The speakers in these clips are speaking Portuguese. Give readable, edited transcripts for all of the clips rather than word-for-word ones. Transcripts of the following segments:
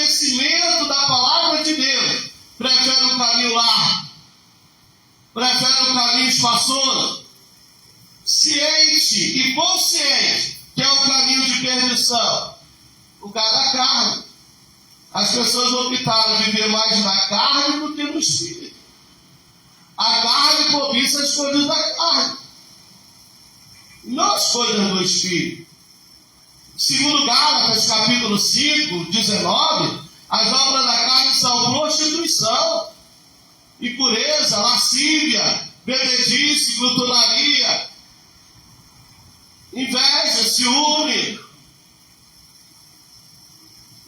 conhecimento da palavra de Deus, prefere um caminho largo, prefere um caminho espaçoso, ciente e consciente que é o caminho de perdição, o lugar da carne. As pessoas optaram viver mais na carne do que no espírito. A carne cobiça as coisas da carne, não as coisas do espírito. Segundo Gálatas, capítulo 5, 19, as obras da carne são prostituição, impureza, lascívia, bebedice, glutonaria, inveja, ciúme.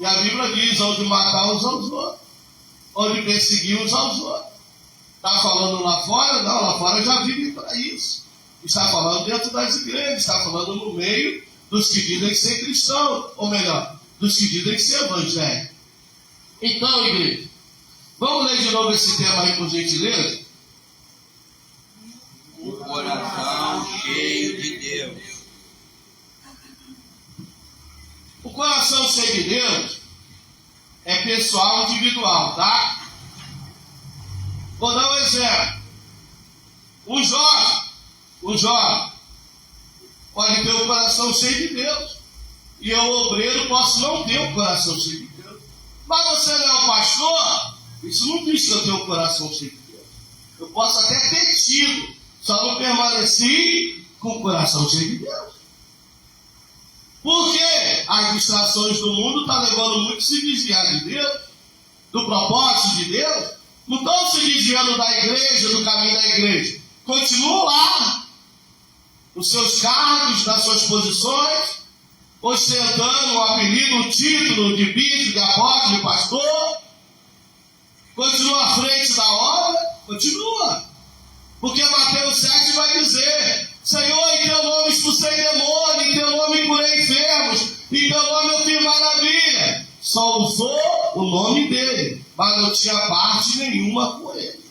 E a Bíblia diz, onde matar uns aos outros, onde perseguir uns aos outros. Está falando lá fora? Não, lá fora já vivem para isso. Está falando dentro das igrejas, está falando no meio dos que dizem ser cristãos, ou melhor, dos que dizem ser evangélicos. Então, igreja, vamos ler de novo esse tema aí, por gentileza? O coração cheio de Deus. O coração cheio de Deus é pessoal, individual, tá? Vou dar um exemplo. Um jovem pode ter o coração cheio de Deus. E eu, obreiro, posso não ter o coração cheio de Deus. Mas você não é o pastor? Isso não diz que eu tenho o coração cheio de Deus. Eu posso até ter tido, só não permaneci com o coração cheio de Deus. Porque as distrações do mundo estão levando muito a se desviar de Deus, do propósito de Deus. Não estão se desviando da igreja, do caminho da igreja. Continuam lá, nos seus cargos, nas suas posições, ostentando um apelido, um título de bispo, de apóstolo, de pastor. Continua à frente da obra, continua. Porque Mateus 7 vai dizer: Senhor, em teu nome expulsei demônio, em teu nome curei enfermos, em teu nome eu fiz maravilha. Só usou o nome dele, mas não tinha parte nenhuma com ele.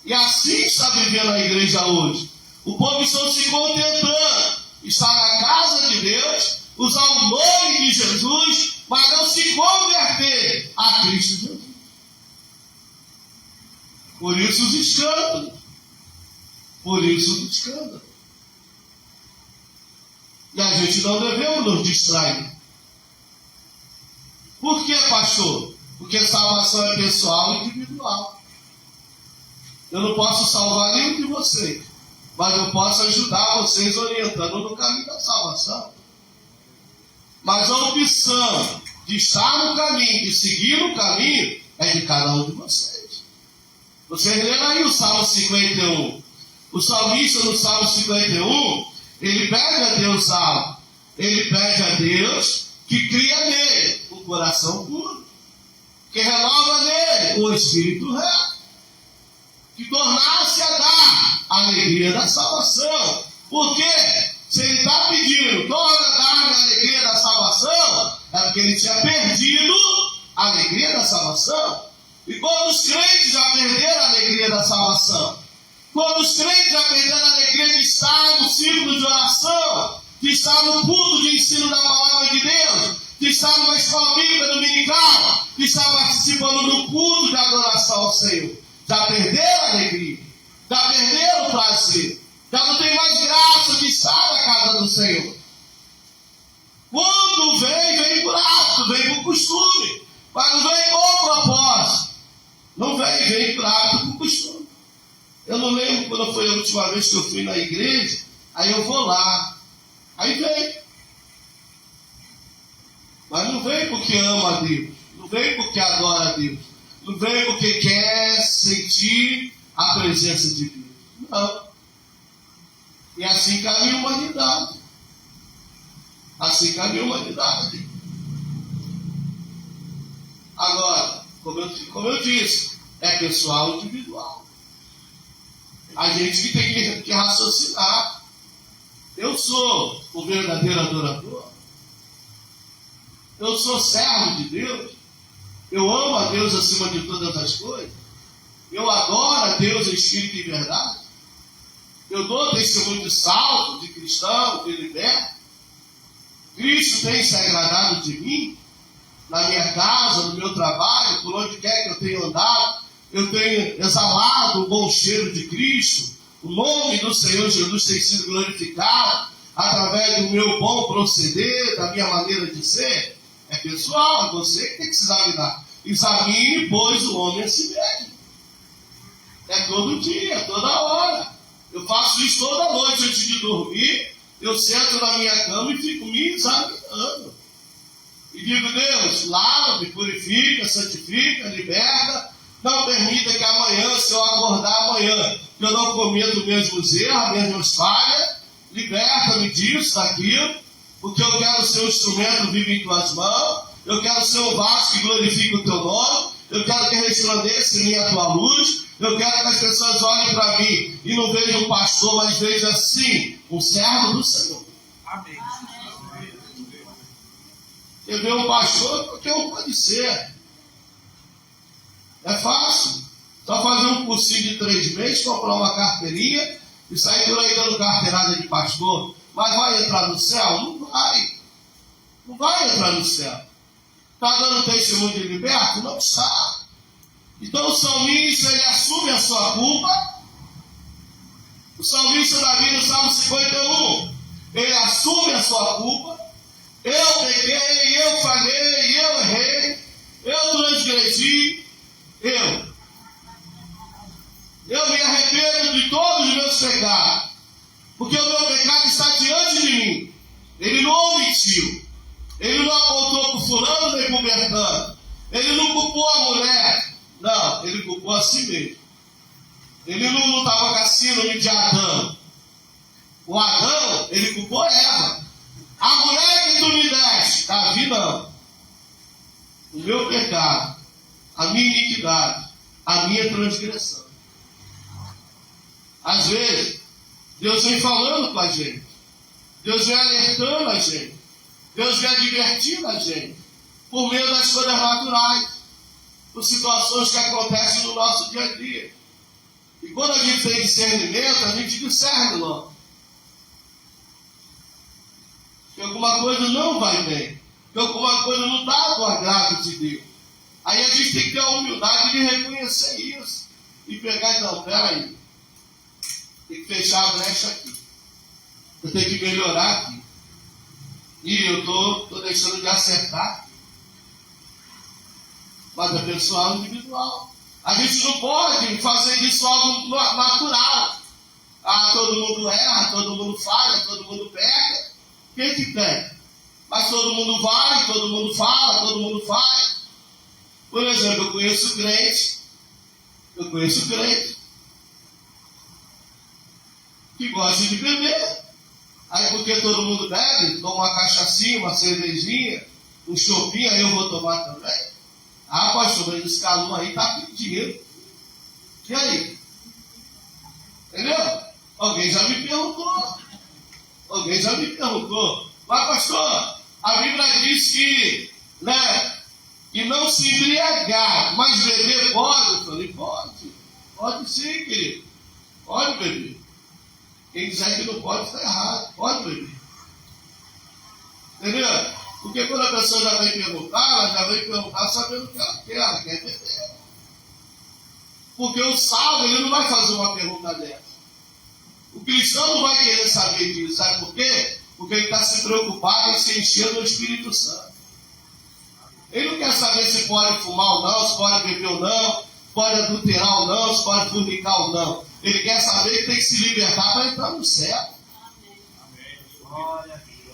E assim está vivendo a igreja hoje. O povo está se contentando, está na casa de Deus, usar o nome de Jesus, mas não se converter a Cristo Jesus. Por isso os escândalos. Por isso os escândalos. E a gente não devemos nos distrair. Por que, pastor? Porque salvação é pessoal e individual. Eu não posso salvar nenhum de vocês, mas eu posso ajudar vocês orientando no caminho da salvação. Mas a opção de estar no caminho, de seguir no caminho, é de cada um de vocês. Vocês leram aí o Salmo 51. O salmista no Salmo 51, ele pede a Deus algo. Ele pede a Deus que cria nele um coração puro, que renova nele o espírito reto, que tornasse a dar a alegria da salvação. Porque se ele está pedindo, torna a dar a alegria da salvação, é porque ele tinha perdido a alegria da salvação. E quando os crentes já perderam a alegria da salvação, quando os crentes já perderam a alegria de estar no círculo de oração, de estar no culto de ensino da palavra de Deus, de estar numa escola bíblica dominical, de estar participando do culto de adoração ao Senhor, já perderam a alegria, já perderam o prazer, já não tem mais graça de estar na casa do Senhor. Quando vem por hábito, vem por costume, mas não vem com propósito. Não vem por hábito, por costume. Eu não lembro quando foi a última vez que eu fui na igreja, aí eu vou lá, aí vem. Mas não vem porque ama a Deus, não vem porque adora a Deus, não vem porque quer sentir a presença de Deus. Não. E assim caminha a humanidade. Assim caminha a humanidade. Agora, como eu disse, é pessoal individual. A gente que tem que raciocinar. Eu sou o verdadeiro adorador. Eu sou servo de Deus. Eu amo a Deus acima de todas as coisas. Eu adoro a Deus em espírito e verdade. Eu dou testemunho de salvo, de cristão, de liberto. Cristo tem se agradado de mim. na minha casa, no meu trabalho, por onde quer que eu tenha andado, eu tenho exalado o bom cheiro de Cristo. O nome do Senhor Jesus tem sido glorificado através do meu bom proceder, da minha maneira de ser. É pessoal, é você que tem que se examinar. Examine, pois, o homem a si mesmo. É todo dia, toda hora. Eu faço isso toda noite antes de dormir. Eu sento na minha cama e fico me examinando. E digo, Deus, lava-me, purifica, santifica, liberta. Não permita que amanhã, se eu acordar amanhã, que eu não cometa os mesmos erros, as mesmas falhas. Liberta-me disso, daquilo. Porque eu quero ser um instrumento vivo em tuas mãos. Eu quero ser um vaso que glorifique o teu nome. Eu quero que resplandeça em mim a tua luz. Eu quero que as pessoas olhem para mim e não vejam um pastor, mas vejam sim um servo do Senhor. Amém. Eu vejo um pastor porque não pode ser. É fácil. Só fazer um cursinho de 3 meses, comprar uma carteirinha e sair por aí dando carteirada de pastor. Mas vai entrar no céu? Não vai. Não vai entrar no céu. Está dando testemunho de liberto? Não está. Então o salmista, ele assume a sua culpa. O salmista Davi, no Salmo 51, ele assume a sua culpa. Eu pequei, eu falhei, eu errei, eu transgredi, eu me arrependo de todos os meus pecados, porque o meu pecado está diante de mim. Ele não omitiu, ele não apontou para o fulano nem para o Bertano, ele não culpou a mulher, não, ele culpou a si mesmo. Ele não estava com a síndrome de Adão. O Adão, ele culpou Eva. A mulher que tu me deste, Davi não. O meu pecado, a minha iniquidade, a minha transgressão. Às vezes, Deus vem falando com a gente. Deus vem alertando a gente. Deus vem advertindo a gente. Por meio das coisas naturais. Por situações que acontecem no nosso dia a dia. E quando a gente tem discernimento, a gente discerne logo. Que alguma coisa não vai bem, que alguma coisa não está do agrado de Deus. Aí a gente tem que ter a humildade de reconhecer isso e pegar e não, peraí, tem que fechar a brecha aqui, eu tenho que melhorar aqui, e eu estou deixando de acertar, mas é pessoal individual. A gente não pode fazer disso algo natural. Ah, todo mundo erra, todo mundo falha, todo mundo peca. Quem que tem? Mas todo mundo vai, todo mundo fala, todo mundo faz. Por exemplo, eu conheço crente que gosta de beber. Aí porque todo mundo bebe, toma uma cachaçinha, uma cervejinha, um chopinho, aí eu vou tomar também. Ah, pastor, mas esse calor aí está pedindo. E aí? Entendeu? Alguém já me perguntou. Mas, pastor, a Bíblia diz que, que não se embriagar, mas beber pode. Eu falei, pode. Pode sim, querido. Pode beber. Quem disser que não pode, está errado. Pode beber. Entendeu? Porque quando a pessoa já vem perguntar, ela já vem perguntar sabendo o que ela quer beber. Porque o sábio, ele não vai fazer uma pergunta dessa. O cristão não vai querer saber disso. Sabe por quê? Porque ele está se preocupado em se encher do Espírito Santo. Ele não quer saber se pode fumar ou não, se pode beber ou não, se pode adulterar ou não, se pode fornicar ou não. Ele quer saber que tem que se libertar para entrar no céu.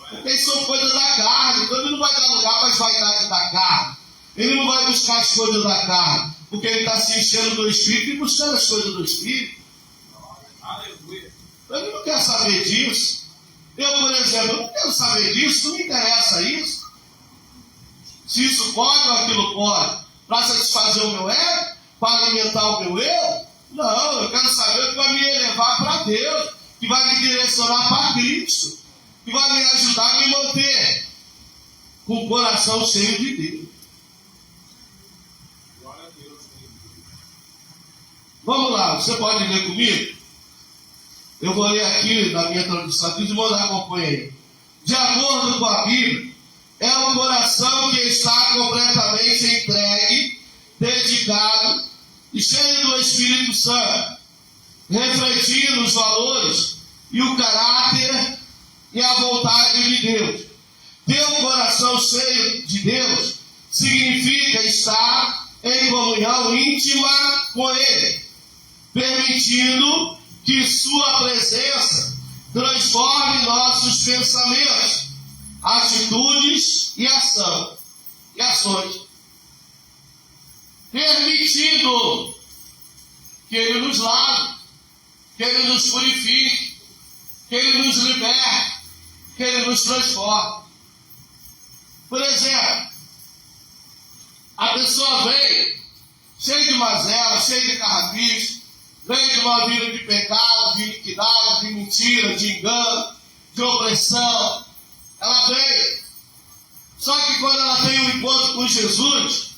Porque isso são coisas da carne. Então ele não vai dar lugar para as vaidades da carne. Ele não vai buscar as coisas da carne. Porque ele está se enchendo do Espírito e buscando as coisas do Espírito. Ele não quer saber disso. Eu, por exemplo, eu não quero saber disso, não me interessa isso. Se isso pode ou aquilo pode. Para satisfazer o meu ego? Para alimentar o meu eu? Não, eu quero saber o que vai me elevar para Deus. Que vai me direcionar para Cristo. Que vai me ajudar a me manter com o coração cheio de Deus. Vamos lá, você pode ler comigo? Eu vou ler aqui na minha tradução, diz, vou dar acompanha aí. De acordo com a Bíblia, é um coração que está completamente entregue, dedicado e cheio do Espírito Santo, refletindo os valores e o caráter e a vontade de Deus. Ter um coração cheio de Deus significa estar em comunhão íntima com Ele, permitindo que Sua presença transforme nossos pensamentos, atitudes e ações, permitindo que Ele nos lave, que Ele nos purifique, que Ele nos liberte, que Ele nos transforme. Por exemplo, a pessoa vem cheia de mazela, cheia de carrapicho, vem de uma vida de pecado, de iniquidade, de mentira, de engano, de opressão. Ela vem. Só que quando ela tem um encontro com Jesus,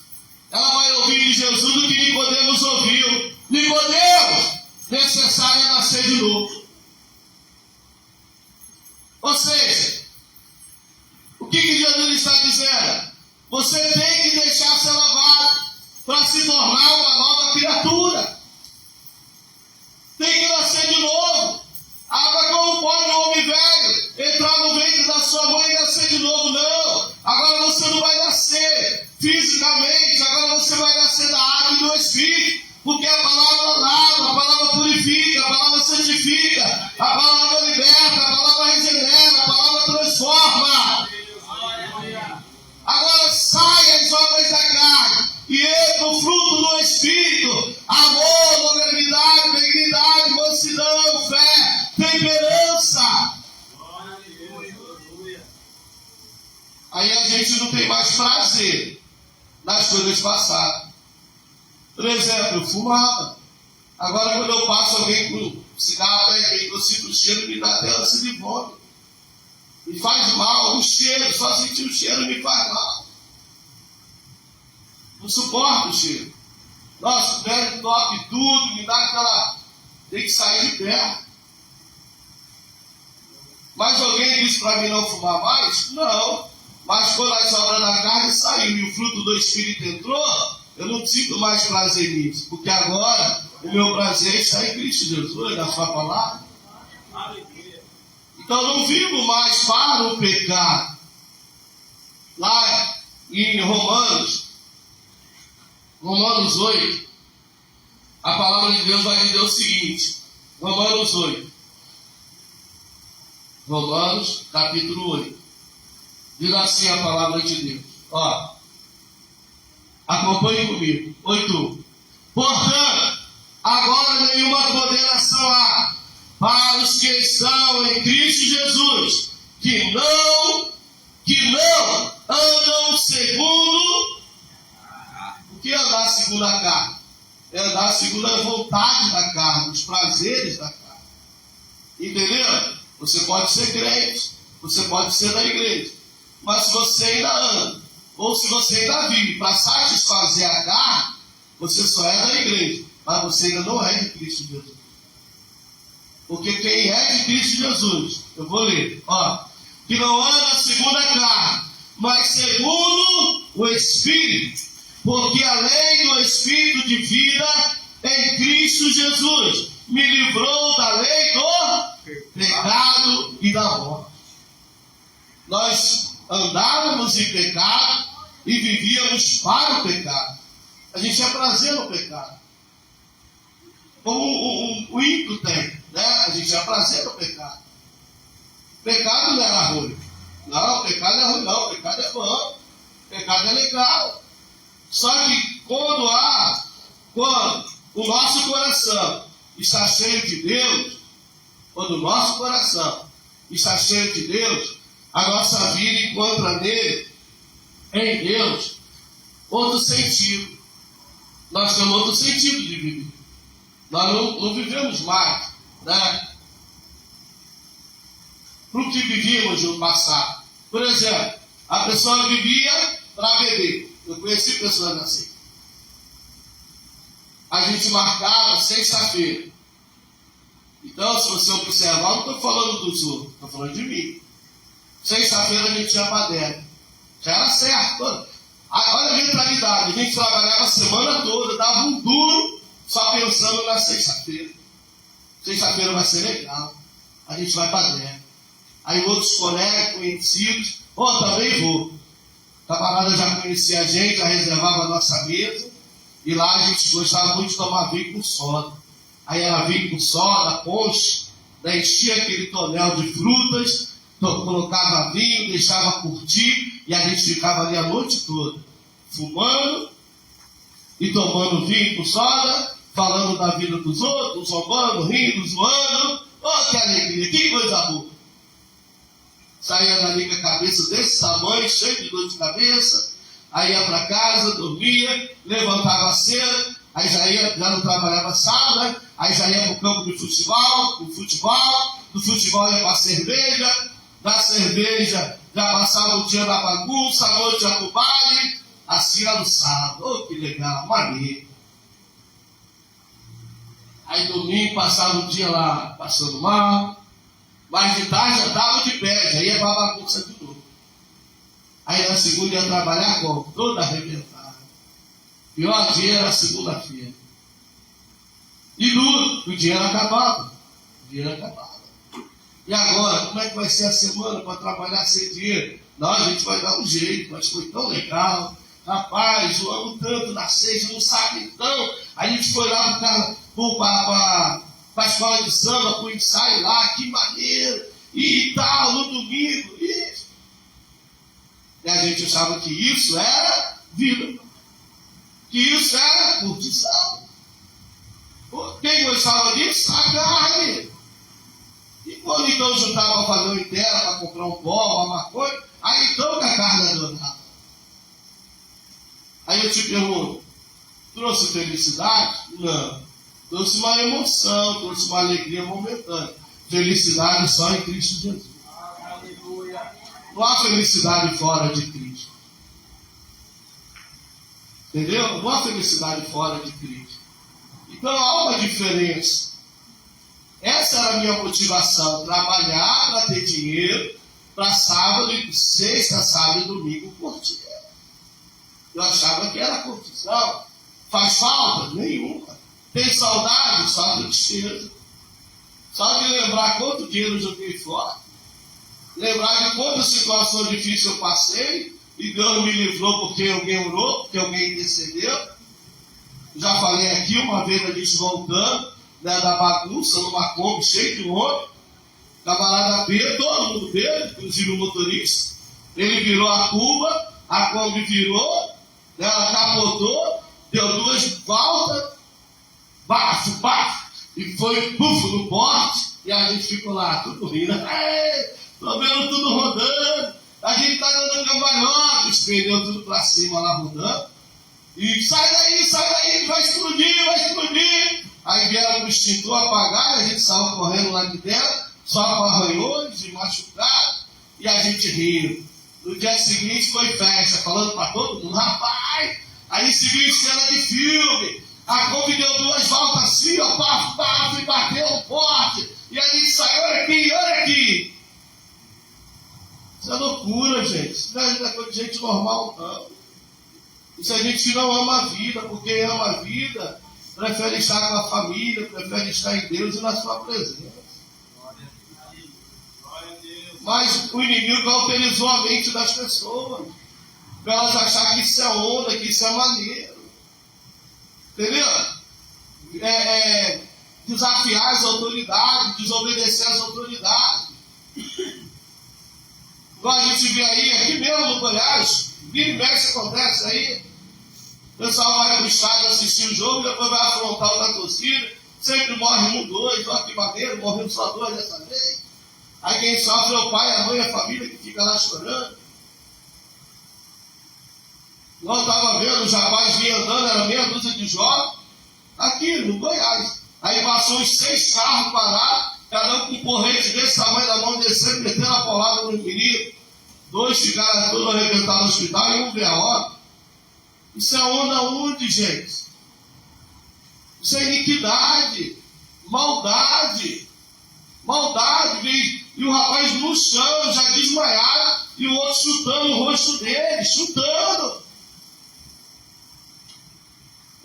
ela vai ouvir de Jesus o que Nicodemos ouviu. Nicodemos, necessário é nascer de novo. Ou seja, o que Jesus está dizendo? Você tem que deixar ser lavado para se tornar uma nova criatura. Tem que nascer de novo. Agora, como pode um homem velho entrar no ventre da sua mãe e nascer de novo? Não. Agora você não vai nascer fisicamente, agora você vai nascer da água e do Espírito, porque a palavra lava, a palavra purifica, a palavra santifica, a palavra liberta, a palavra regenera, a palavra transforma. Agora saia as obras da carne e entra o fruto do Espírito: amor, longanimidade, benignidade, mansidão, fé, temperança. Aí a gente não tem mais prazer nas coisas passadas. Por exemplo, eu fumava. Agora, quando eu passo alguém com cigarro, eu sinto o cheiro, me dá até ânsia de vômito. Me faz mal, o cheiro, só sentir o cheiro me faz mal. Não suporto o cheiro. Nossa, o velho toque tudo, me dá aquela... Tem que sair de perto. Mas alguém disse para mim não fumar mais? Não. Mas quando as obras da carne saíram e o fruto do Espírito entrou, eu não sinto mais prazer nisso. Porque agora o meu prazer está em Cristo Jesus, na sua palavra. Então eu não vivo mais para o pecado. Lá em Romanos 8, a palavra de Deus vai dizer o seguinte. Romanos 8. Romanos capítulo 8. Diz assim a palavra de Deus. Ó, acompanhe comigo. 8. Portanto, agora nenhuma condenação há para os que estão em Cristo Jesus, que não andam segundo... O que é andar segundo a carne? É andar segundo a vontade da carne, os prazeres da carne. Entendeu? Você pode ser crente, você pode ser da igreja, mas se você ainda anda, ou se você ainda vive para satisfazer a carne, você só é da igreja, mas você ainda não é de Cristo Jesus. Porque quem é de Cristo Jesus, eu vou ler, ó, que não anda segundo a carne, mas segundo o Espírito, porque a lei do Espírito de vida em Cristo Jesus me livrou da lei do pecado e da morte. Nós andávamos em pecado e vivíamos para o pecado. A gente tinha prazer no pecado. Como o ímpio tem, né? A gente tinha prazer no pecado. O pecado não era ruim. Não, o pecado é ruim, não. O pecado é bom. O pecado é legal. Só que quando o nosso coração está cheio de Deus, quando o nosso coração está cheio de Deus, a nossa vida encontra nele, em Deus, outro sentido. Nós temos outro sentido de viver. Nós não vivemos mais, né? Para o que vivíamos no passado. Por exemplo, a pessoa vivia para beber. Eu conheci pessoas assim. A gente marcava sexta-feira. Então, se você observar, não estou falando dos outros, estou falando de mim. Sexta-feira a gente ia para dentro. Já era certo. Olha a mentalidade. A gente trabalhava a semana toda, dava um duro, só pensando na sexta-feira. Sexta-feira vai ser legal. A gente vai para dentro. Aí outros colegas, conhecidos, também vou. O camarada já conhecia a gente, já reservava a nossa mesa. E lá a gente gostava muito de tomar vinho com soda. Aí era vinho com soda, ponche, daí enchia aquele tonel de frutas, colocava vinho, deixava curtir, e a gente ficava ali a noite toda, fumando e tomando vinho com soda, falando da vida dos outros, zombando, rindo, zoando. Que alegria, que coisa boa! Saía dali com a cabeça desse tamanho, cheio de dor de cabeça, aí ia para casa, dormia, levantava cedo, aí já não trabalhava sábado, né? Aí já ia para o campo de futebol, do futebol ia para a cerveja, da cerveja já passava o dia na bagunça, a noite ia para o baile, assim era no sábado. Que legal, maneiro. Aí domingo passava o dia lá passando mal, mas de tarde já estava de pé, já ia para a bagunça de novo. Aí na segunda ia trabalhar como? Toda arrebentada. Pior dia era segunda-feira. E duro, o dinheiro acabava. E agora, como é que vai ser a semana para trabalhar sem dinheiro? Não, a gente vai dar um jeito, mas foi tão legal. Rapaz, zoamos tanto na sexta, não sabe então. A gente foi lá para a escola de samba, para o ensaio lá, que maneiro. E tal, no domingo. E a gente achava que isso era vida. Que isso era curtição. Quem gostava disso? A carne. E quando então juntava para fazer uma inteira, para comprar um pó, uma maconha, aí então que a carne adorava. Aí eu te pergunto, trouxe felicidade? Não. Trouxe uma emoção, trouxe uma alegria momentânea. Felicidade só em Cristo Jesus. Não há felicidade fora de Cristo. Entendeu? Não há felicidade fora de Cristo. Então há uma diferença. Essa era a minha motivação, trabalhar para ter dinheiro, para sábado, sexta, sábado e domingo curtir. Eu achava que era curtição. Faz falta? Nenhuma. Tem saudade? Só tristeza. Só de lembrar quanto dinheiro eu joguei fora. Lembrar de quantas situações difíceis eu passei e Deus me livrou porque alguém orou, porque alguém intercedeu. Já falei aqui uma vez a gente voltando, né, da bagunça, numa Kombi cheio de homem, camarada B, todo mundo dele, inclusive o motorista. Ele virou a curva, a Kombi virou, né, ela capotou, deu 2 voltas, bafo, e foi pufo no porte, e a gente ficou lá, tudo rindo. Tô vendo tudo rodando, a gente tá dando cambalhota, os pneus tudo pra cima lá rodando. E sai daí, vai explodir. Aí vieram o extintor apagar, e a gente saiu correndo lá de dentro, só com arranhões e machucados, e a gente riu. No dia seguinte foi festa, falando para todo mundo, rapaz, aí seguiu cena de filme, a Kombi deu 2 voltas assim, ó, paf, e bateu no porte, e a gente saiu, olha aqui. Isso é loucura, gente. Isso não é coisa de gente normal, não. Isso é gente que não ama a vida, porque ama a vida, prefere estar com a família, prefere estar em Deus e na sua presença. Mas o inimigo cauterizou a mente das pessoas, para elas acharem que isso é onda, que isso é maneiro. Entendeu? Desafiar as autoridades, desobedecer às autoridades. Igual a gente vê aí, aqui mesmo no Goiás, vira e mexe acontece aí. O pessoal vai para o estádio assistir o jogo, depois vai afrontar o da torcida, sempre morre 1, 2, olha que maneiro, morreu só 2 dessa vez. Aí quem sofre é o pai, a mãe, a família que fica lá chorando. Nós estávamos vendo, os rapazes vinham andando, era meia dúzia de jovens, aqui no Goiás. Aí passou uns 6 carros parados, cada um com um porrete desse tamanho da mão descendo, metendo a porrada no menino. 2 ficaram todos arrebentados no hospital e 1 veio a hora. Isso é onda onde, gente? Isso é iniquidade, maldade. E o rapaz no chão, já desmaiado, E o outro chutando o rosto dele, chutando.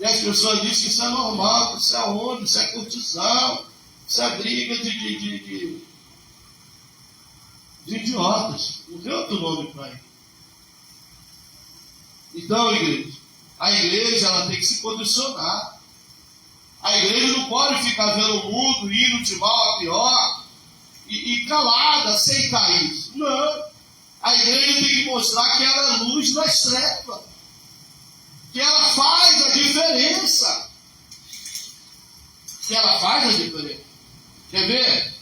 E as pessoas dizem que isso é normal, que isso é onda, isso é curtição, isso é briga de idiotas. Não tem outro nome para isso. Então, igreja, a igreja ela tem que se posicionar. A igreja não pode ficar vendo o mundo indo de mal a pior e calada, aceitar isso. Não. A igreja tem que mostrar que ela é luz nas trevas. Que ela faz a diferença. Que ela faz a diferença. Quer ver?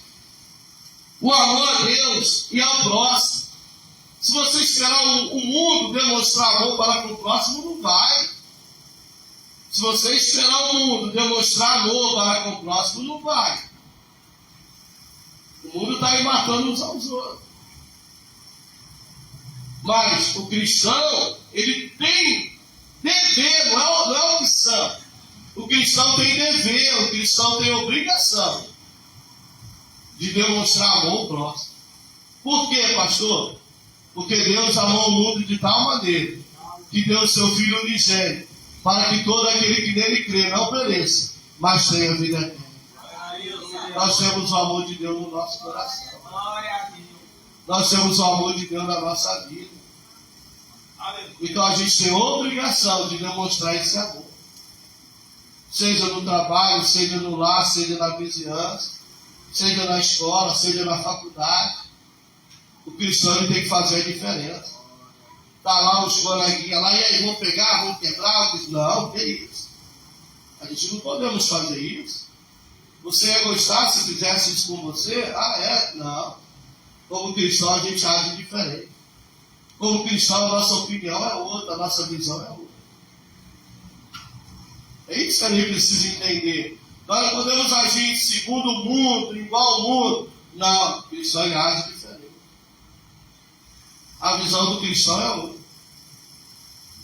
O amor a Deus e ao próximo. Se você esperar o mundo demonstrar amor para com o próximo, não vai. Se você esperar o mundo demonstrar amor para com o próximo, não vai. O mundo está aí matando uns aos outros. Mas o cristão, ele tem dever, não é opção. O cristão tem dever, o cristão tem obrigação de demonstrar amor ao próximo. Por quê, pastor? Porque Deus amou o mundo de tal maneira que deu o seu Filho unigênito, para que todo aquele que nele crê não pereça, mas tenha vida eterna. Nós temos o amor de Deus no nosso coração. Nós temos o amor de Deus na nossa vida. Então a gente tem obrigação de demonstrar esse amor. Seja no trabalho, seja no lar, seja na vizinhança, seja na escola, seja na faculdade. O cristão ele tem que fazer a diferença. Está lá os coleguinhas lá, e aí, vão pegar, vão quebrar? Não, que isso. A gente não podemos fazer isso. Você ia gostar se fizesse isso com você? Ah, é? Não. Como cristão a gente age diferente. Como cristão a nossa opinião é outra, a nossa visão é outra. É isso que a gente precisa entender. Nós não podemos agir segundo o mundo, igual ao mundo. Não, o cristão ele age diferente. A visão do cristão é outra.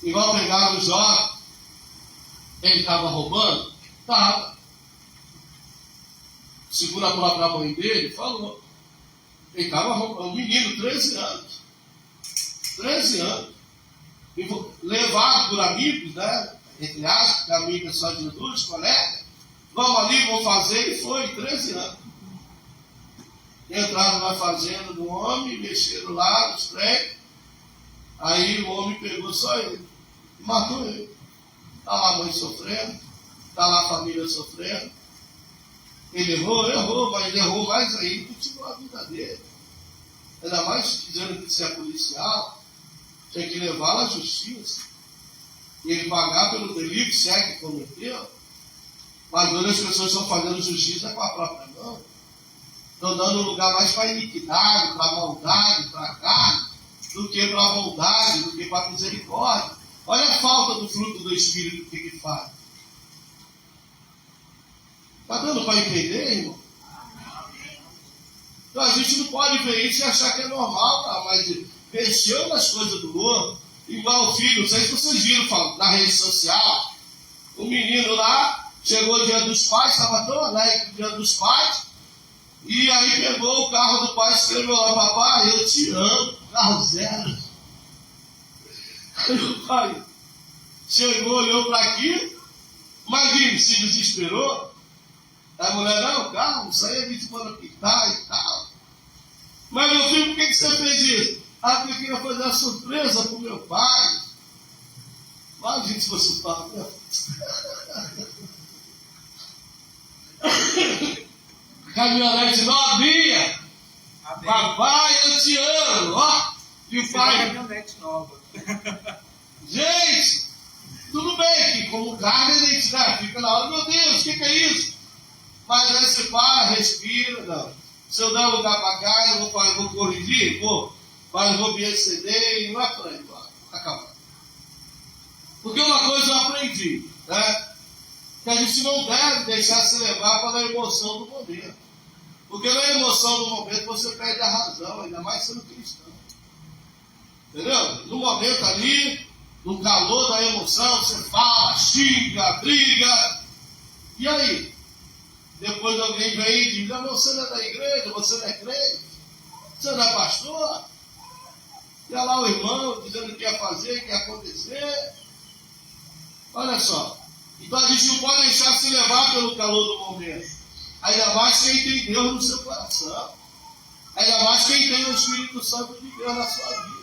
Igual pegaram o Jó, ele estava roubando? Estava. Segundo a própria mãe dele, falou. Ele estava roubando. Um menino, 13 anos. 13 anos. Levado por amigos, né? Entre aspas, amigos só de Jesus, colega. Vamos ali, vamos fazer. E foi, 13 anos. Entraram na fazenda do homem, mexeram lá nos trem. Aí o homem pegou só ele e matou ele. Está lá a mãe sofrendo, está lá a família sofrendo. Ele errou, mas ele errou mais aí, continuou a vida dele. Ainda mais dizendo que se é policial, tem que levá-lo à justiça. E ele pagar pelo delito, se é que cometeu. Mas hoje as pessoas estão fazendo justiça com a própria mão. Estão dando lugar mais para a iniquidade, para a maldade, para a carne, do que para a bondade, do que para a misericórdia. Olha a falta do fruto do Espírito que ele faz. Está dando para entender, irmão? Então a gente não pode ver isso e achar que é normal, tá? Mas mexeu nas coisas do outro, igual o filho, não sei se vocês viram na rede social, o menino lá, chegou o dia dos pais, estava tão alegre o dia dos pais, e aí pegou o carro do pai e escreveu lá: papai, eu te amo, carro zero. Aí o pai chegou, olhou para aquilo, mas ele se desesperou. A mulher: não, calma, isso aí a gente manda pintar e tal. Mas meu filho, por que você fez isso? Ah, porque eu queria fazer uma surpresa para o meu pai. Imagina se fosse o pai, né? Caminhonete novinha. Papai, eu te amo. Ó, e o pai. Caminhonete nova. Gente, tudo bem que como carne a gente fica na hora, meu Deus, o que é isso? Mas aí você para, respira, não. Se eu der um lugar para cá, eu vou corrigir, mas eu vou me exceder e não é por aí, acabou. Porque uma coisa eu aprendi, né? Que a gente não deve deixar se levar pela emoção do momento. Porque na emoção do momento você perde a razão, ainda mais sendo cristão. Entendeu? No momento ali, no calor da emoção, você fala, xinga, briga. E aí? Depois alguém vem e diz: você não é da igreja, você não é crente, você não é pastor. Ia lá o irmão dizendo o que ia fazer, o que ia acontecer. Olha só. Então a gente não pode deixar se levar pelo calor do momento. Ainda mais quem tem Deus no seu coração. Ainda mais quem tem o Espírito Santo de Deus na sua vida.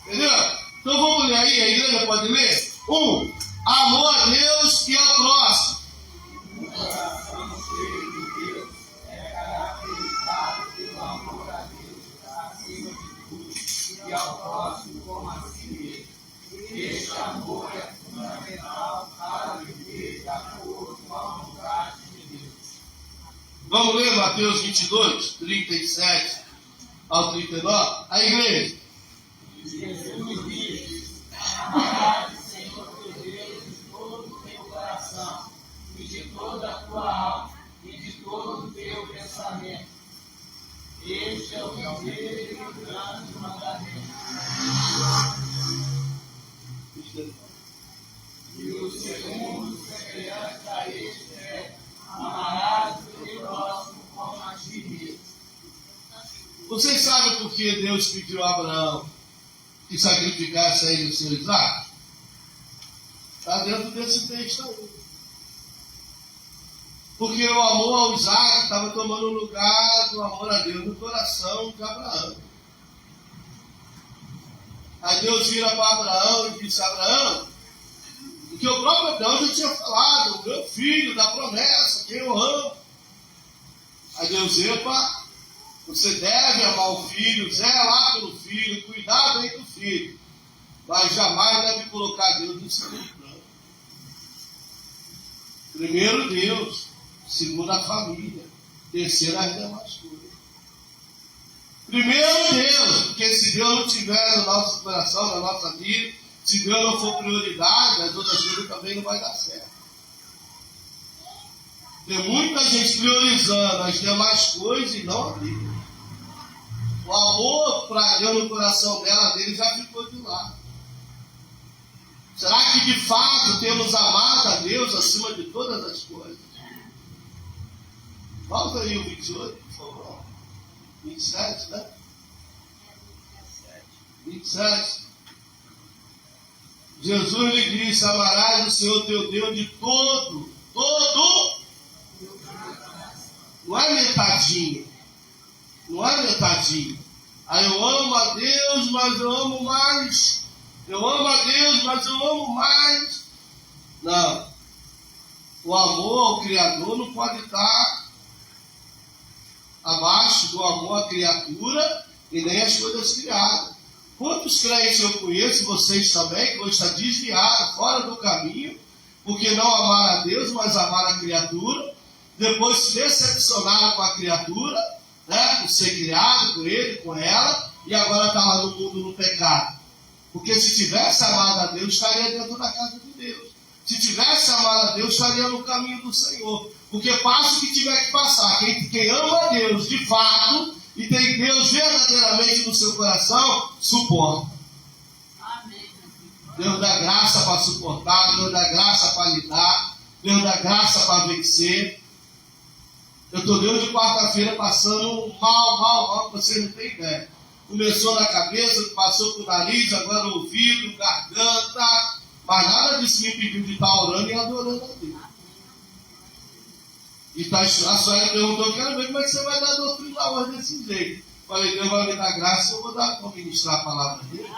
Entendeu? Então vamos ler aí, a igreja pode ler? 1. Amor a Deus e ao próximo. O coração cheio de Deus é caracterizado pelo amor a Deus acima de tudo e ao próximo como a si mesmo. Este amor é fundamental para viver de acordo com a vontade de Deus. Vamos ler Mateus 22, 37 ao 39. A igreja. Jesus disse: amarás o Senhor teu Deus de todo o teu coração, e de toda a tua alma, e de todo o teu pensamento. Este é o primeiro e o grande mandamento. E o segundo, semelhante a este, é: amarás o teu próximo como a ti mesmo. Vocês sabem por que Deus pediu a Abraão que sacrificasse a ele o seu Isaac? Está dentro desse texto aí. Porque o amor ao Isaac estava tomando o lugar do amor a Deus no coração de Abraão. Aí Deus vira para Abraão e disse: Abraão, porque o próprio Abraão já tinha falado, o meu filho da promessa, quem eu amo. Aí Deus, epa, você deve amar o filho, zelar pelo filho, cuidar bem do filho, mas jamais deve colocar Deus no segundo plano. Primeiro Deus, segundo a família, terceiro as demais coisas. Primeiro Deus, porque se Deus não tiver no nosso coração, na nossa vida, se Deus não for prioridade, as outras coisas também não vai dar certo. Tem muita gente priorizando as demais coisas e não a Bíblia. O amor para Deus no coração dele já ficou de lado. Será que de fato temos amado a Deus acima de todas as coisas? Volta aí o 28, por favor. 27, né? 27. Jesus lhe disse: amarás o Senhor teu Deus de todo. Não é metadinho. Não é metadinho. Aí eu amo a Deus, mas eu amo mais. Eu amo a Deus, mas eu amo mais. Não. O amor ao Criador não pode estar abaixo do amor à criatura e nem às coisas criadas. Quantos crentes eu conheço, vocês também, que vão estar desviados, fora do caminho, porque não amaram a Deus, mas amaram a criatura, depois se decepcionaram com a criatura, né, por ser criado com ele, com ela, e agora está lá no mundo no pecado. Porque se tivesse amado a Deus, estaria dentro da casa de Deus. Se tivesse amado a Deus, estaria no caminho do Senhor. Porque passa o que tiver que passar. Quem ama a Deus de fato e tem Deus verdadeiramente no seu coração, suporta. Amém. Deus dá graça para suportar, Deus dá graça para lidar, Deus dá graça para vencer. Eu estou desde quarta-feira passando mal, você não tem ideia. Começou na cabeça, passou para o nariz, agora no ouvido, garganta, mas nada disso me impediu de estar orando e adorando a Deus. E a senhora perguntou: eu quero ver como é que você vai dar doutrina hoje desse jeito. Falei: Deus vai me dar graça, eu vou ministrar a palavra dele.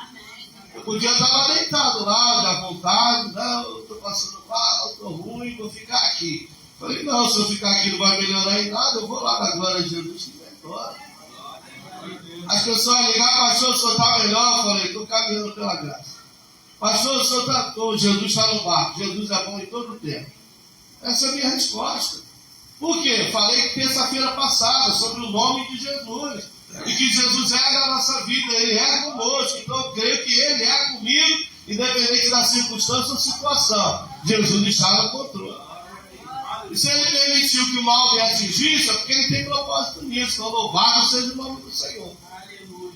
Eu podia estar lá deitado lá, à vontade, não, eu estou passando mal, estou ruim, vou ficar aqui. Falei: não, se eu ficar aqui não vai melhorar em nada, eu vou lá na glória de Jesus que vai embora. As pessoas ligaram: pastor, o senhor está melhor? Eu falei: estou caminhando pela graça. Pastor, o senhor está todo, Jesus está no barco, Jesus é bom em todo o tempo. Essa é a minha resposta. Por quê? Falei terça-feira passada sobre o nome de Jesus. E que Jesus é na nossa vida, Ele é conosco. Então eu creio que Ele é comigo, independente da circunstância ou situação. Jesus está no controle. E se Ele permitiu que o mal me atingisse, é porque Ele tem propósito nisso. Então louvado seja o nome do Senhor.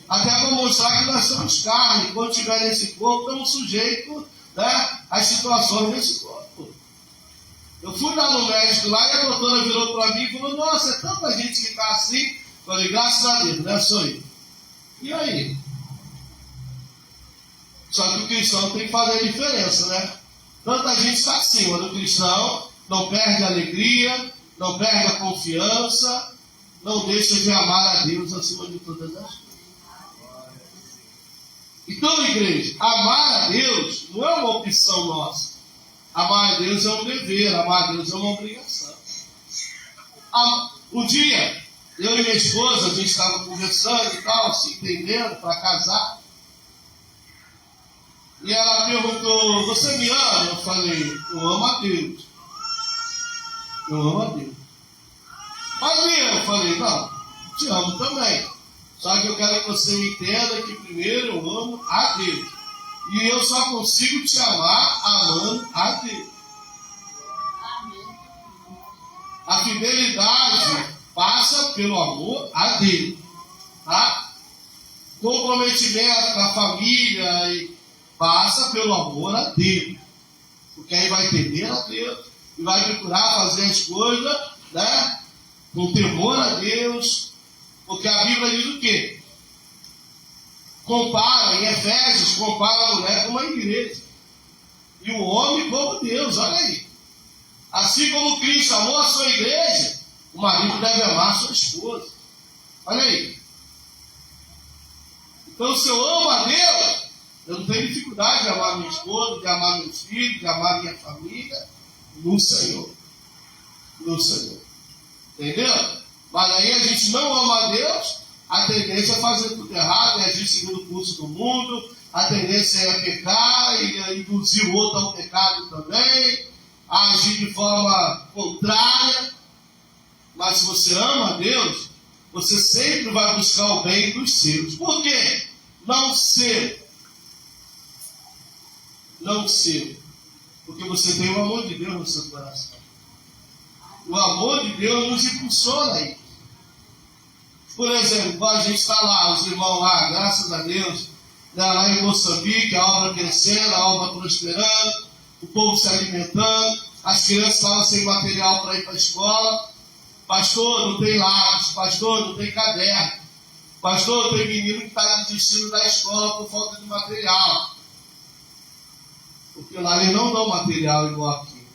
Até para mostrar que nós somos carne. Quando estiver nesse corpo, estamos sujeitos, né, às situações desse corpo. Eu fui lá no médico lá e a doutora virou para mim e falou: nossa, é tanta gente que está assim. Falei: graças a Deus, né? Sou eu. E aí? Só que o cristão tem que fazer a diferença, né? Tanta gente está acima do cristão, não perde a alegria, não perde a confiança, não deixa de amar a Deus acima de todas as coisas. Então, igreja, amar a Deus não é uma opção nossa. Amar a Deus é um dever, amar a Deus é uma obrigação. Um dia, eu e minha esposa, a gente estava conversando e tal, se entendendo para casar. E ela perguntou, você me ama? Eu falei, eu amo a Deus. Eu amo a Deus. Mas eu falei, não, te amo também. Só que eu quero que você entenda que primeiro eu amo a Deus. E eu só consigo te amar amando a Deus. A fidelidade passa pelo amor a Deus. Tá? Comprometimento com a família e passa pelo amor a Deus. Porque aí vai temer a Deus e vai procurar fazer as coisas, né, com temor a Deus. Porque a Bíblia diz o quê? Compara, em Efésios, compara a mulher com uma igreja. E o homem como Deus, olha aí. Assim como Cristo amou a sua igreja, o marido deve amar a sua esposa. Olha aí. Então, se eu amo a Deus, eu não tenho dificuldade de amar minha esposa, de amar meus filhos, de amar minha família no Senhor. No Senhor. Entendeu? Mas aí a gente não ama a Deus, a tendência é fazer tudo errado, é agir segundo o curso do mundo, a tendência é pecar e induzir o outro ao pecado também, a agir de forma contrária. Mas se você ama a Deus, você sempre vai buscar o bem dos seus. Por quê? Não ser. Não ser. Porque você tem o amor de Deus no seu coração. O amor de Deus nos impulsiona aí. Por exemplo, a gente está lá, os irmãos lá, graças a Deus, lá em Moçambique, a obra crescendo, a obra prosperando, o povo se alimentando, as crianças estavam sem material para ir para a escola. Pastor, não tem lápis, pastor, não tem caderno, pastor, tem menino que está desistindo da escola por falta de material. Porque lá eles não dão material igual aqui.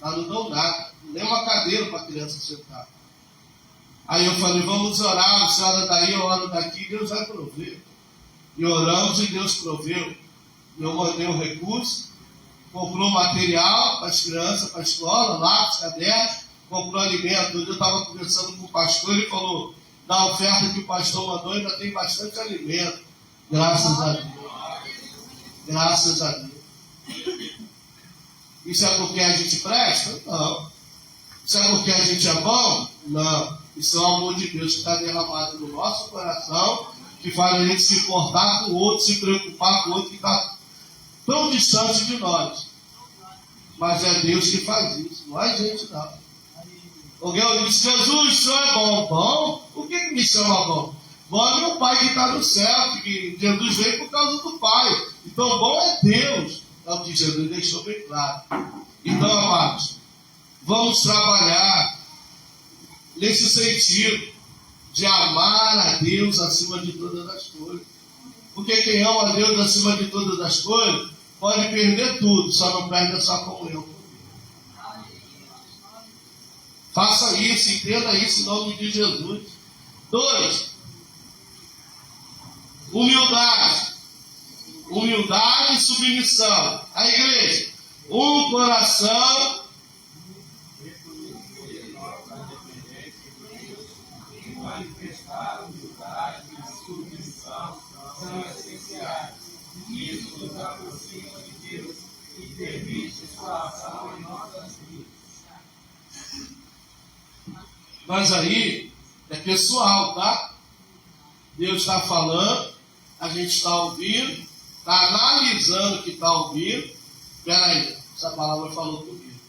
Lá não dão nada, nem uma cadeira para a criança sentar. Aí eu falei, vamos orar, você ora daí, eu oro daqui, Deus vai prover. E oramos e Deus proveu. Eu mandei um recurso, comprou material para as crianças, para a escola, lápis, caderno, comprou alimento. Hoje eu estava conversando com o pastor, ele falou, da oferta que o pastor mandou, ainda tem bastante alimento. Graças a Deus. Graças a Deus. Isso é porque a gente presta? Não. Isso é porque a gente é bom? Não. Isso é o amor de Deus que está derramado no nosso coração, que faz a gente se importar com o outro, se preocupar com o outro que está tão distante de nós. Mas é Deus que faz isso, não é gente não. Alguém disse, Jesus, o Senhor é bom. Bom? O que me chama bom? Bom é meu Pai que está no céu, que Jesus veio por causa do Pai. Então bom é Deus. É o que Jesus deixou bem claro. Então, amados, vamos trabalhar nesse sentido de amar a Deus acima de todas as coisas. Porque quem ama a Deus acima de todas as coisas pode perder tudo, só não perde a sua comunhão. Faça isso, entenda isso em nome de Jesus. 2. Humildade. Humildade e submissão. A igreja, um coração manifestar humildade e submissão são essenciais. Isso nos aproxima de Deus e permite sua ação em nossas vidas. Mas aí é pessoal, tá? Deus está falando, a gente está ouvindo, está analisando o que está ouvindo. Espera aí, essa palavra falou comigo.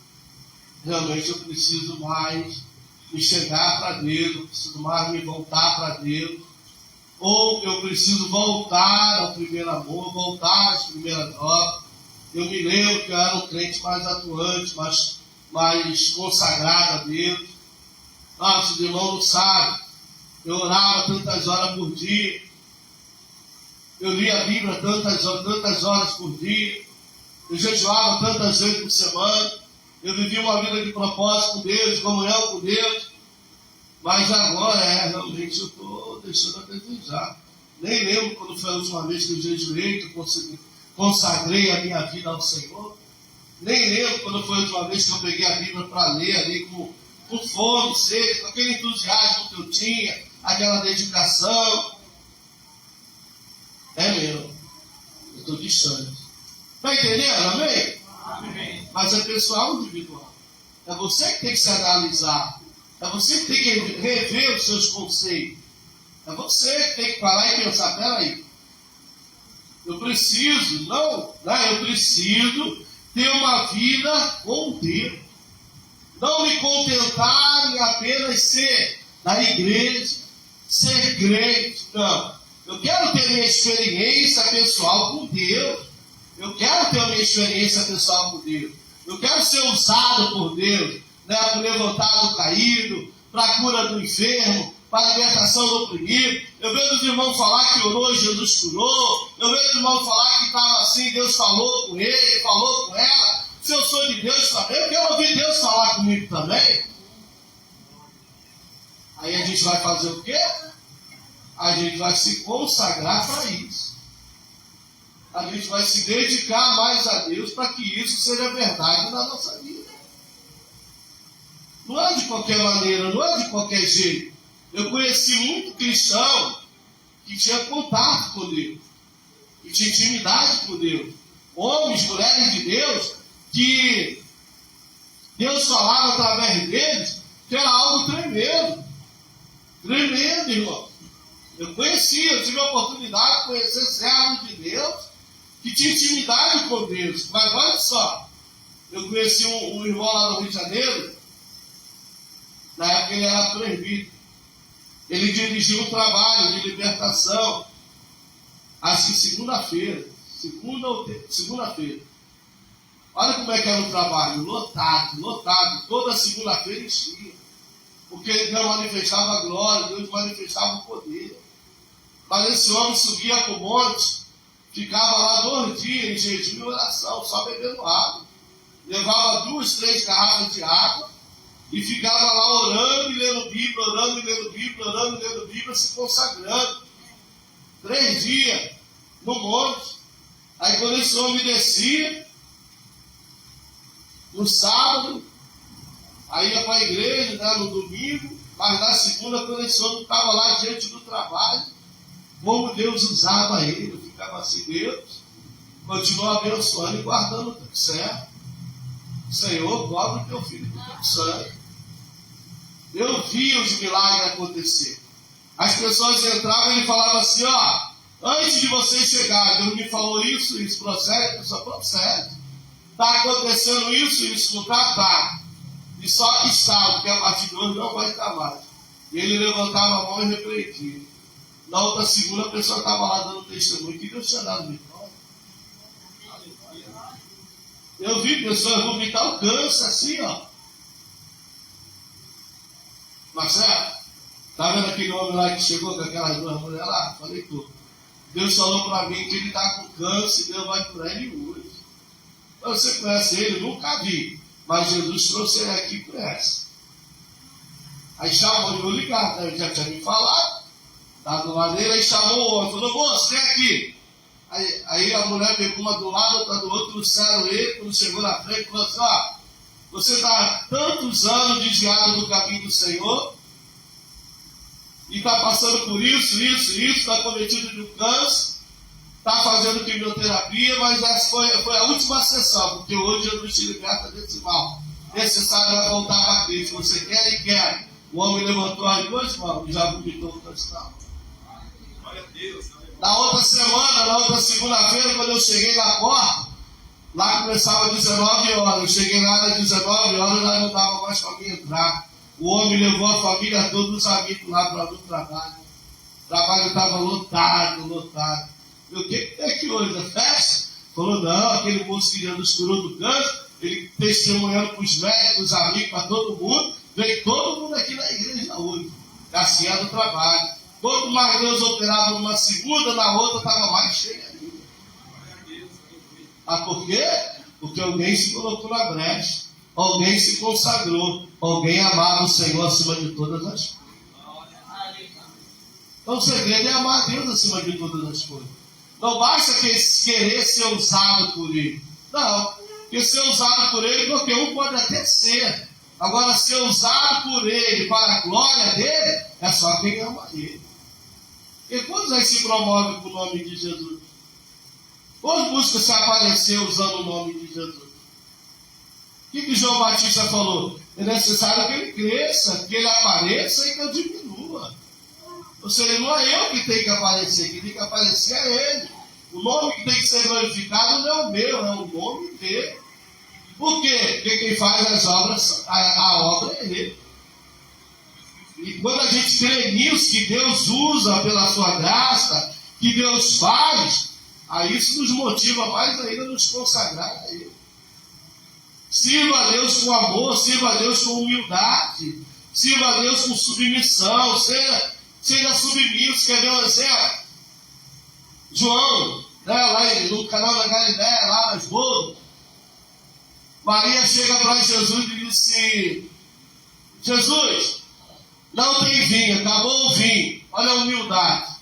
Realmente eu preciso mais me chegar para Deus, eu preciso mais me voltar para Deus. Ou eu preciso voltar ao primeiro amor, voltar às primeiras obras. Eu me lembro que eu era um crente mais atuante, mais consagrado a Deus. Nossa, o irmão não sabe. Eu orava tantas horas por dia. Eu li a Bíblia tantas horas por dia. Eu jejuava tantas vezes por semana. Eu vivi uma vida de propósito com Deus, de comunhão com Deus. Mas agora, realmente eu estou deixando a desejar. Nem lembro quando foi a última vez que eu jejuei, que eu consagrei a minha vida ao Senhor. Nem lembro quando foi a última vez que eu peguei a Bíblia para ler ali com fome, sede, com aquele entusiasmo que eu tinha, aquela dedicação. É mesmo. Eu estou distante. Está entendendo? Amém? Amém. Mas é pessoal individual. É você que tem que se analisar. É você que tem que rever os seus conceitos. É você que tem que parar e pensar, peraí, eu preciso ter uma vida com Deus. Não me contentar em apenas ser da igreja, ser crente. Não. Eu quero ter minha experiência pessoal com Deus. Eu quero ter minha experiência pessoal com Deus. Eu quero ser usado por Deus, para levantar do caído, para a cura do enfermo, para a libertação do oprimido. Eu vejo os irmãos falar que orou e Jesus curou. Eu vejo os irmãos falar que estava assim, Deus falou com ele, falou com ela. Se eu sou de Deus também, eu quero ouvir Deus falar comigo também. Aí a gente vai fazer o quê? A gente vai se consagrar para isso. A gente vai se dedicar mais a Deus para que isso seja verdade na nossa vida. Não é de qualquer maneira, não é de qualquer jeito. Eu conheci muito cristão que tinha contato com Deus, que tinha intimidade com Deus. Homens, mulheres de Deus, que Deus falava através deles, que era algo tremendo. Tremendo, irmão. Eu tive a oportunidade de conhecer servos de Deus que tinha intimidade com Deus. Mas olha só, eu conheci um irmão lá no Rio de Janeiro, na época ele era proibido. Ele dirigiu um trabalho de libertação, acho que segunda-feira. Olha como é que era o trabalho, lotado. Toda segunda-feira enchia. Porque Deus manifestava a glória, Deus manifestava o poder. Mas esse homem subia para o monte, ficava lá 2 dias em jejum e oração, só bebendo água. Levava 2, 3 garrafas de água e ficava lá orando e lendo Bíblia, orando e lendo Bíblia, se consagrando. 3 dias no monte. Aí quando esse homem descia, no sábado, aí ia para a igreja, no domingo, mas na segunda, quando esse homem estava lá diante do trabalho, como Deus usava ele, eu ficava assim, Deus continua abençoando e guardando o teu servo. Senhor, cobre o teu filho com o teu sangue. Eu vi os milagres acontecer. As pessoas entravam e ele falava assim, antes de vocês chegarem, Deus me falou isso, procede, isso procede. Está acontecendo isso, não está. E só que está, porque a partir de hoje não vai estar mais. E ele levantava a mão e repreendia. Na outra segunda, a pessoa estava lá dando testemunho que Deus tinha dado vitória. Eu vi pessoas vomitar o câncer assim, Marcelo, tá vendo aquele homem lá que chegou com aquelas 2 mulheres lá? Falei, pô, Deus falou para mim que ele está com câncer e Deus vai curar ele hoje. Então, você conhece ele? Nunca vi. Mas Jesus trouxe ele aqui e conhece. Aí chamou, eu vou ligar, ele já tinha me falado. Estava do lado dele, aí chamou o homem, falou, moço, vem aqui. Aí a mulher pegou uma do lado, outra do outro, trouxeram ele, quando chegou na frente, falou assim, você está há tantos anos desviado do caminho do Senhor, e está passando por isso, está cometido de um câncer, está fazendo quimioterapia, mas essa foi a última sessão, porque hoje Jesus te liberta desse mal. Necessário é voltar para Cristo. Você quer e quer. O homem levantou as 2 mãos e já vomitou o cristal. Na outra semana, na outra segunda-feira, quando eu cheguei na porta, lá começava às 19 horas. Eu cheguei lá às 19 horas, já não dava mais para mim entrar. O homem levou a família todos os amigos lá para o trabalho. O trabalho estava lotado. Eu, o que tem aqui hoje? A festa? Falou, não, aquele moço que Jesus curou do câncer, ele testemunhando para os médicos, amigos, para todo mundo, veio todo mundo aqui na igreja hoje. Assim é do trabalho. Quanto mais Deus operava numa segunda, na outra estava mais cheia ainda. Ah, por quê? Porque alguém se colocou na brecha, alguém se consagrou, alguém amava o Senhor acima de todas as coisas. Então o segredo é amar a Deus acima de todas as coisas. Não basta querer ser usado por Ele. Não, porque ser usado por Ele, qualquer um pode até ser. Agora, ser usado por Ele para a glória dEle, é só quem ama Ele. E quantos aí se promovem com o nome de Jesus? Quantos buscam se aparecer usando o nome de Jesus? O que João Batista falou? É necessário que ele cresça, que ele apareça e que eu diminua. Ou seja, não é eu que tenho que aparecer, quem tem que aparecer é Ele. O nome que tem que ser glorificado não é o meu, é o nome dele. Por quê? Porque quem faz as obras, a obra é Ele. E quando a gente crê nisso, que Deus usa pela sua graça, que Deus faz, aí isso nos motiva mais ainda a nos consagrar a Ele. Sirva a Deus com amor, sirva a Deus com humildade, sirva a Deus com submissão, seja submisso. Quer ver um exemplo? João, né, lá no canal da Galileia, lá nas bodas, Maria chega para Jesus e disse: Jesus, não tem vinho, acabou o vinho. Olha a humildade.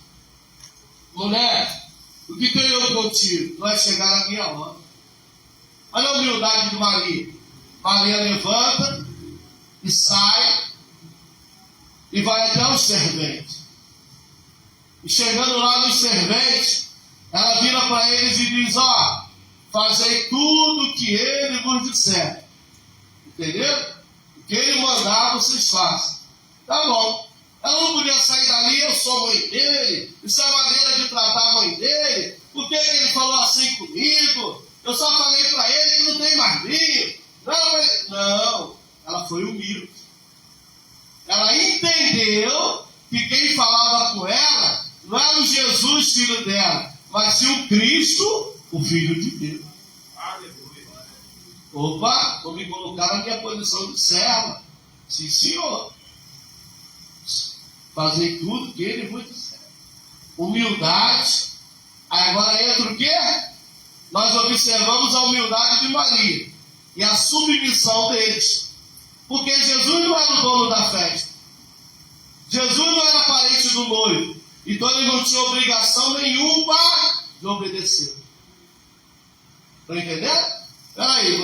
Mulher, o que tenho eu contigo? Vai chegar na minha hora. Olha a humildade de Maria. Maria levanta e sai e vai até os serventes. E chegando lá nos serventes, ela vira para eles e diz: ó, fazei tudo o que ele vos disser. Entendeu? O que ele mandar, vocês façam. Tá bom. Ela não podia sair dali: eu sou mãe dele, isso é maneira de tratar a mãe dele. Por que ele falou assim comigo? Eu só falei para ele que não tem mais vinho. Não, ela foi humilde. Ela entendeu que quem falava com ela não era o Jesus, filho dela, mas sim o Cristo, o Filho de Deus. Opa, vou me colocar na minha posição de serva. Sim, senhor. Fazer tudo que ele vos disser. Humildade. Aí agora entra o quê? Nós observamos a humildade de Maria e a submissão deles. Porque Jesus não era o dono da festa. Jesus não era parente do noivo. Então ele não tinha obrigação nenhuma de obedecer. Está entendendo? Peraí,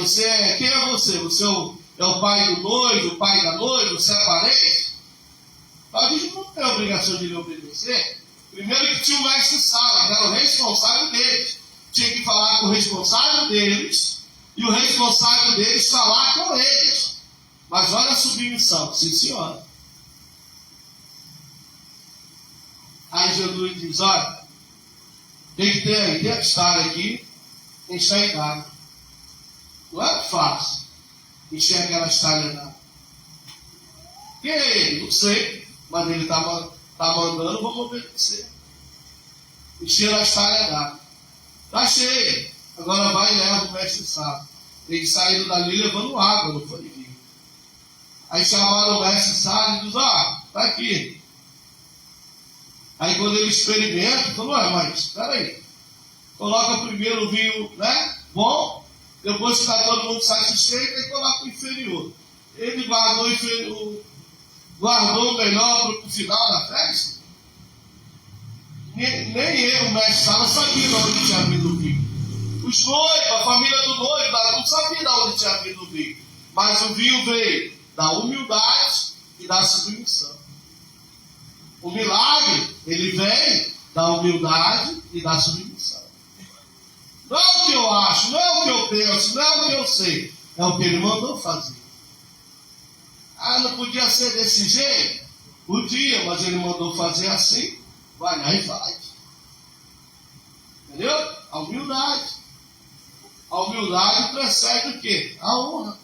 quem é você? Você é o pai do noivo, o pai da noiva, você é parente? A gente não tem a obrigação de lhe obedecer. Primeiro que tinha o mestre-sala, que era o responsável deles. Tinha que falar com o responsável deles e o responsável deles falar com eles. Mas olha a submissão, sim senhora. Aí Jesus diz: olha, tem que ter a história aqui, encher d'água. Não é fácil encher aquela história d'água. Quem é ele? Não sei, mas ele está mandando, vamos obedecer. Encher a história d'água. Está cheio. Agora vai e leva o mestre sábio. Ele saiu dali levando água, não foi vinho. Aí chamaram o mestre sábio e diz: ó, está aqui. Aí quando ele experimenta, falou: mas espera aí. Coloca primeiro o vinho, né? Bom, depois que está todo mundo satisfeito, aí coloca o inferior. Ele guardou o inferior, guardou o melhor para o final da festa. Nem eu, o mestre Sala, sabia de onde tinha vindo o vinho. Os noivos, a família do noivo, não sabia de onde tinha vindo o vinho. Mas o vinho veio da humildade e da submissão. O milagre, ele vem da humildade e da submissão. Não é o que eu acho, não é o que eu penso, não é o que eu sei. É o que ele mandou fazer. Ah, não podia ser desse jeito? Podia, mas ele mandou fazer assim. Vai lá e faz. Entendeu? A humildade. A humildade precede o quê? A honra.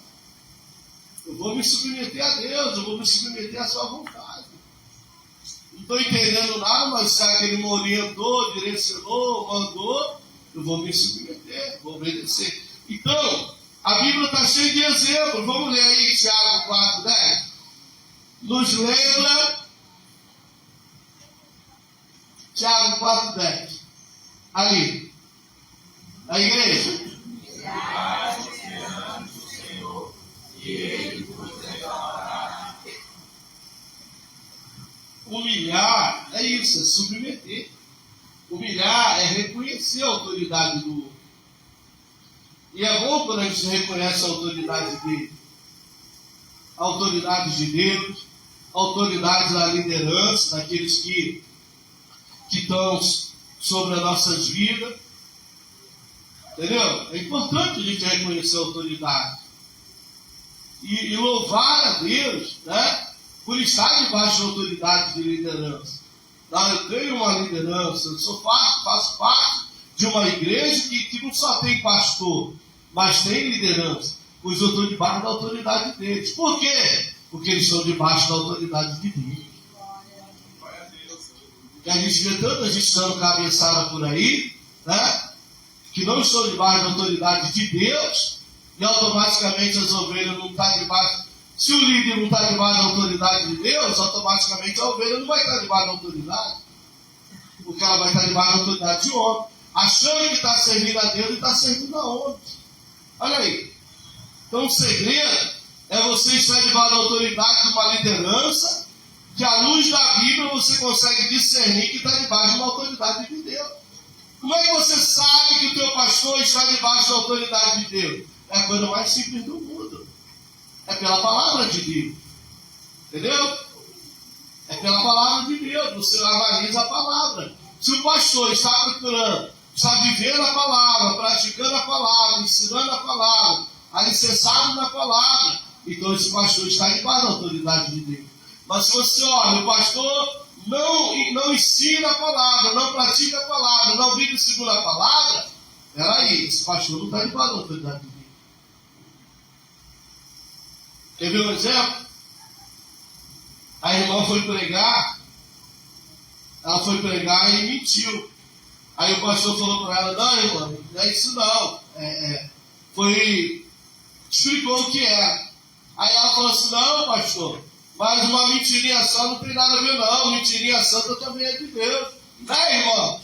Eu vou me submeter a Deus, eu vou me submeter à sua vontade. Não estou entendendo nada, mas sabe que ele me orientou, direcionou, mandou, eu vou me submeter, vou obedecer. Então, a Bíblia está cheia de exemplos. Vamos ler aí Tiago 4:10. Nos lembra Atec. Ali. A igreja. Humilhar é isso, é submeter. Humilhar é reconhecer a autoridade do outro. E é bom quando a gente reconhece a autoridade dele. A autoridade de Deus, a autoridade da liderança, daqueles que estão sobre as nossas vidas. Entendeu? É importante a gente reconhecer a autoridade. E louvar a Deus, né? Por estar debaixo da autoridade de liderança. Não, eu tenho uma liderança, eu faço parte de uma igreja que não só tem pastor, mas tem liderança. Pois eu estou debaixo da autoridade deles. Por quê? Porque eles estão debaixo da autoridade de Deus. E a gente vê tanta gente dando cabeçada por aí, né? Que não estão debaixo da autoridade de Deus, e automaticamente as ovelhas não estão debaixo. Se o líder não está debaixo da autoridade de Deus, automaticamente a ovelha não vai estar debaixo da autoridade. Porque ela vai estar debaixo da autoridade de homem. Achando que está servindo a Deus e está servindo a homem. Olha aí. Então o segredo é você estar debaixo da autoridade de uma liderança, que à luz da Bíblia você consegue discernir que está debaixo de uma autoridade de Deus. Como é que você sabe que o teu pastor está debaixo da autoridade de Deus? É a coisa mais simples do mundo. É pela palavra de Deus. Entendeu? É pela palavra de Deus. Você analisa a palavra. Se o pastor está procurando, está vivendo a palavra, praticando a palavra, ensinando a palavra, alicerçado na palavra, então esse pastor está debaixo da autoridade de Deus. Mas se você olha, o pastor não ensina a palavra, não pratica a palavra, não vive segundo a palavra, peraí, esse pastor não está debaixo da autoridade de Deus. Quer ver um exemplo? A irmã foi pregar, ela foi pregar e mentiu. Aí o pastor falou para ela, não, irmã, não é isso não. Explicou o que é. Aí ela falou assim, não, pastor, mas uma mentirinha só não tem nada a ver não, mentirinha santa também é de Deus. Né, irmão?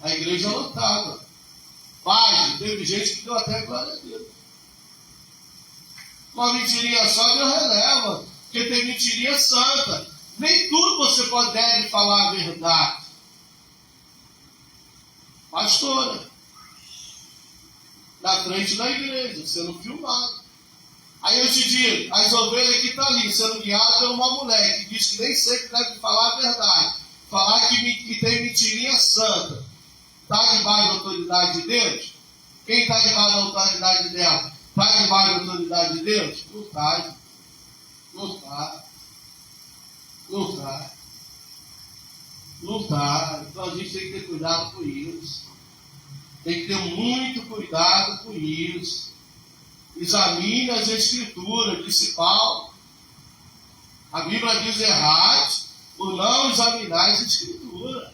A igreja lotada. Pai, teve gente que deu até glória a Deus. Uma mentirinha só Deus releva, porque tem mentirinha santa. Nem tudo você deve falar a verdade. Pastora, na frente da igreja, sendo filmado. Aí eu te digo, as ovelhas que estão ali, sendo guiadas por uma mulher que diz que nem sempre deve falar a verdade, falar que tem mentirinha santa, está debaixo da autoridade de Deus? Quem está debaixo da autoridade dela? Está debaixo da autoridade de Deus? Não está. Não está. Não está. Não está. Então a gente tem que ter cuidado com isso. Tem que ter muito cuidado com isso. Examine as escrituras, disse Paulo. A Bíblia diz errado por não examinar as escrituras.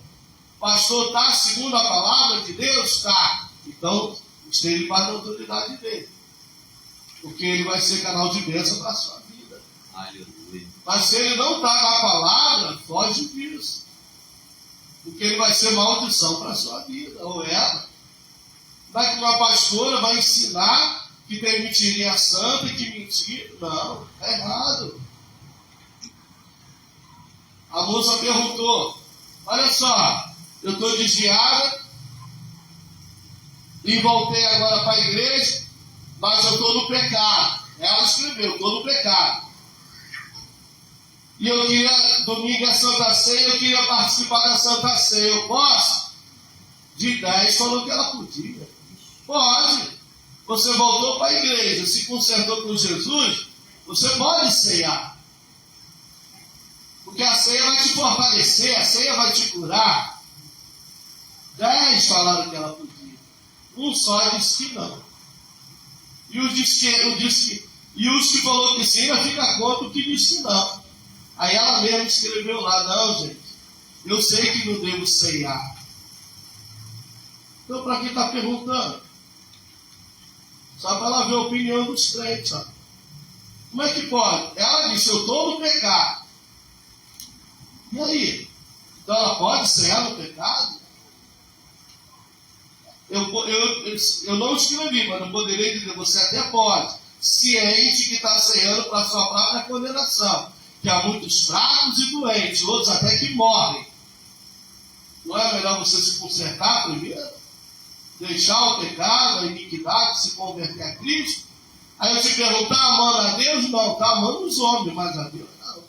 Pastor, está segundo a palavra de Deus? Está. Então, esteja debaixo da autoridade dele. Porque ele vai ser canal de bênção para a sua vida. Aleluia. Mas se ele não está na palavra, foge disso. Porque ele vai ser maldição para a sua vida, ou ela. Vai que uma pastora vai ensinar que tem mentirinha santa e que mentir. Não, é errado. A moça perguntou, olha só, eu estou desviada e voltei agora para a igreja, mas eu estou no pecado. Ela escreveu, estou no pecado. E eu queria, domingo é Santa Ceia, eu queria participar da Santa Ceia. Eu posso? De 10 falou que ela podia. Pode. Você voltou para a igreja, se consertou com Jesus, você pode ceiar. Porque a ceia vai te fortalecer, a ceia vai te curar. 10 falaram que ela podia. Um só disse que não. E os que falou que sim, ainda fica contra o que disse que não. Aí ela mesma escreveu lá, não, gente, eu sei que não devo ceiar. Então, para quem está perguntando? Só para ela ver a opinião dos crentes. Ó. Como é que pode? Ela disse, eu estou no pecado. E aí? Então ela pode cear no pecado? Eu não escrevi, mas não poderia dizer, você até pode, ciente que está ceando para a sua própria condenação, que há muitos fracos e doentes, outros até que morrem. Não é melhor você se consertar primeiro? Deixar o pecado, a iniquidade, se converter a Cristo? Aí eu te pergunto, está amando a Deus? Não, está amando os homens, mas a Deus não.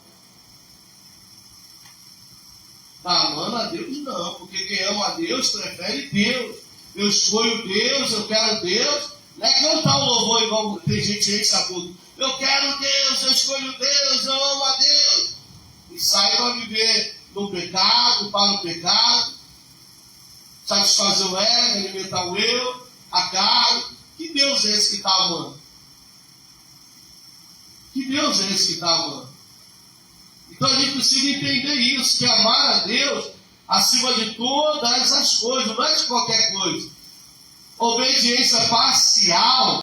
Está amando a Deus? Não, porque quem ama a Deus prefere Deus. Eu escolho Deus, eu quero Deus. Não é cantar o louvor igual tem gente aí que sabe. Eu quero Deus, eu escolho Deus, eu amo a Deus. E sai para viver no pecado, para o pecado, satisfazer o ego, alimentar o eu, a carne. Que Deus é esse que está amando? Que Deus é esse que está amando? Então a gente precisa entender isso, que amar a Deus acima de todas as coisas, não é de qualquer coisa. Obediência parcial